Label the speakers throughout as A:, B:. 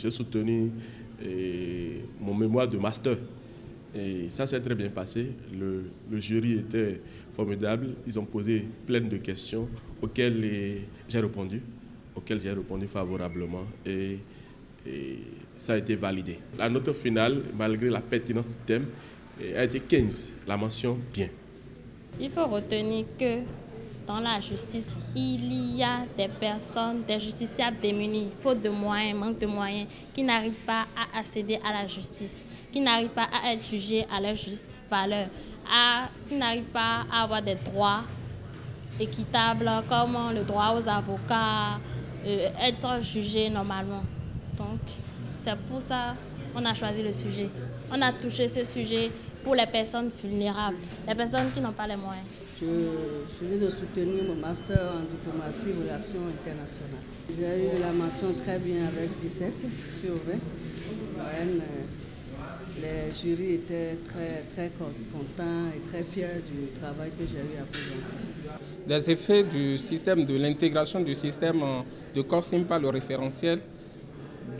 A: J'ai soutenu mon mémoire de master et ça s'est très bien passé. Le jury était formidable. Ils ont posé plein de questions auxquelles j'ai répondu favorablement et ça a été validé. La note finale, malgré la pertinence du thème, a été 15, la mention bien.
B: Il faut retenir que dans la justice, il y a des personnes, des justiciables démunis, faute de moyens, manque de moyens, qui n'arrivent pas à accéder à la justice, qui n'arrivent pas à être jugés à leur juste valeur, qui n'arrivent pas à avoir des droits équitables comme le droit aux avocats, être jugés normalement. Donc, c'est pour ça qu'on a choisi le sujet. On a touché ce sujet pour les personnes vulnérables, les personnes qui n'ont pas les moyens.
C: Je viens de soutenir mon master en diplomatie et relations internationales. J'ai eu la mention très bien avec 17 sur 20. Les jurys étaient très contents et très fiers du travail que j'ai eu à présenter.
D: Des effets du système, de l'intégration du système de CORSIM par le référentiel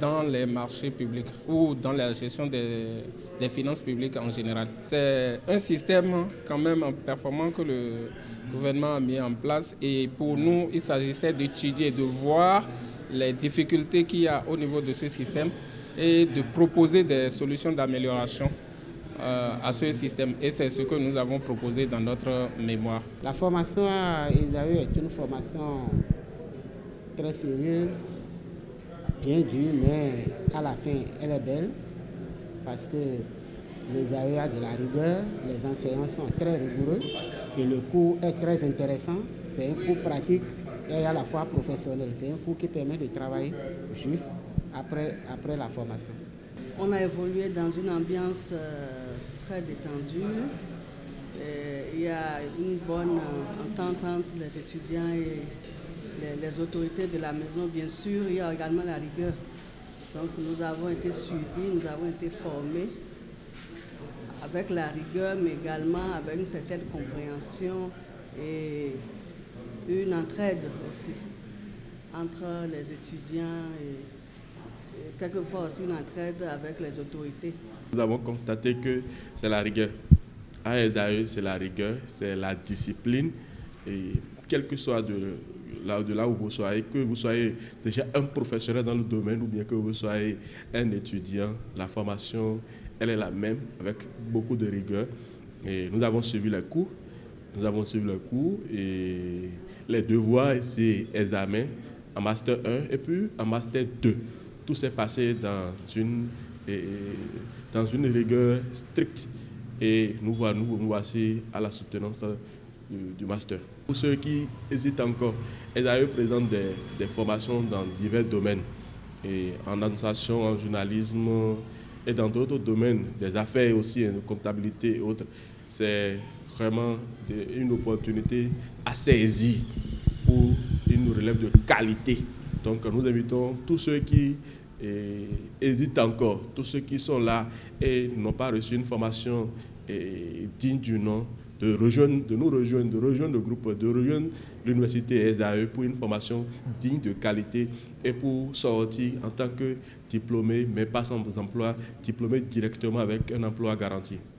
D: dans les marchés publics ou dans la gestion des finances publiques en général. C'est un système quand même performant que le gouvernement a mis en place et pour nous, il s'agissait d'étudier, de voir les difficultés qu'il y a au niveau de ce système et de proposer des solutions d'amélioration à ce système. Et c'est ce que nous avons proposé dans notre mémoire.
E: La formation à ESAE est une formation très sérieuse, bien dure, mais à la fin, elle est belle parce que l'ESAE a de la rigueur, les enseignants sont très rigoureux et le cours est très intéressant. C'est un cours pratique et à la fois professionnel. C'est un cours qui permet de travailler juste après la formation.
C: On a évolué dans une ambiance très détendue. Il y a une bonne entente entre les étudiants et les autorités de la maison, bien sûr. Il y a également la rigueur. Donc nous avons été suivis, nous avons été formés avec la rigueur, mais également avec une certaine compréhension et une entraide aussi entre les étudiants et quelquefois aussi une entraide avec les autorités.
A: Nous avons constaté que c'est la rigueur. À ESAE, c'est la rigueur, c'est la discipline. Et quel que soit de là où vous soyez, que vous soyez déjà un professionnel dans le domaine ou bien que vous soyez un étudiant, la formation, elle est la même avec beaucoup de rigueur. Et nous avons suivi les cours. Et les devoirs, c'est examen en master 1 et puis en master 2. Tout s'est passé dans une rigueur stricte et nous voici à la soutenance du master. Pour ceux qui hésitent encore, ESAE présente des formations dans divers domaines, et en administration, en journalisme et dans d'autres domaines, des affaires aussi, de comptabilité et autres. C'est vraiment une opportunité à saisir pour une relève de qualité. Donc nous invitons tous ceux qui hésitent encore, tous ceux qui sont là et n'ont pas reçu une formation digne du nom, de nous rejoindre, de rejoindre le groupe, de rejoindre l'université ESAE pour une formation digne de qualité et pour sortir en tant que diplômé, mais pas sans emploi, diplômé directement avec un emploi garanti.